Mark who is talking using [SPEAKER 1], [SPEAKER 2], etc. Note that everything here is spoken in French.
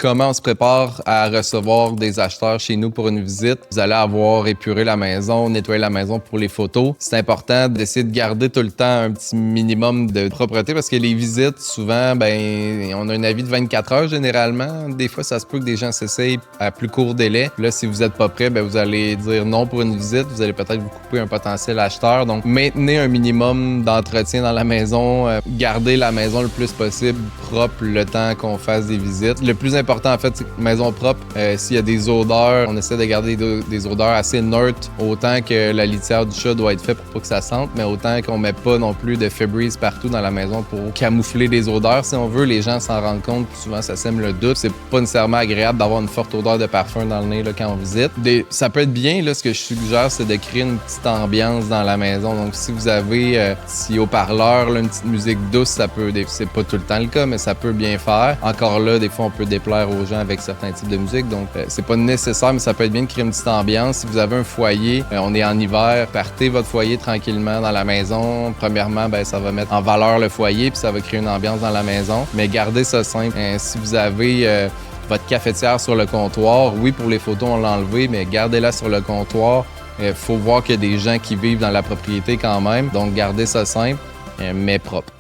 [SPEAKER 1] Comment on se prépare à recevoir des acheteurs chez nous pour une visite? Vous allez avoir épuré la maison, nettoyé la maison pour les photos. C'est important d'essayer de garder tout le temps un petit minimum de propreté parce que les visites, souvent, on a un avis de 24 heures généralement. Des fois, ça se peut que des gens s'essayent à plus court délai. Là, si vous n'êtes pas prêt, vous allez dire non pour une visite. Vous allez peut-être vous couper un potentiel acheteur. Donc, maintenez un minimum d'entretien dans la maison. Gardez la maison le plus possible propre le temps qu'on fasse des visites. Le plus important, en fait, c'est que maison propre. S'il y a des odeurs, on essaie de garder des odeurs assez neutres, autant que la litière du chat doit être faite pour pas que ça sente, mais autant qu'on met pas non plus de Febreze partout dans la maison pour camoufler les odeurs. Si on veut, les gens s'en rendent compte, puis souvent ça sème le doute. C'est pas nécessairement agréable d'avoir une forte odeur de parfum dans le nez là, quand on visite. Ça peut être bien, là, ce que je suggère, c'est de créer une petite ambiance dans la maison. Donc si vous avez si haut-parleur, là, une petite musique douce, ça peut, c'est pas tout le temps le cas, mais ça peut bien faire. Encore là, des fois, on peut déplaire aux gens avec certains types de musique, donc c'est pas nécessaire, mais ça peut être bien de créer une petite ambiance. Si vous avez un foyer, on est en hiver, partez votre foyer tranquillement dans la maison. Premièrement, ça va mettre en valeur le foyer, puis ça va créer une ambiance dans la maison, mais gardez ça simple. Si vous avez votre cafetière sur le comptoir, oui, pour les photos, on l'a enlevé, mais gardez-la sur le comptoir. Il faut voir qu'il y a des gens qui vivent dans la propriété quand même, donc gardez ça simple, mais propre.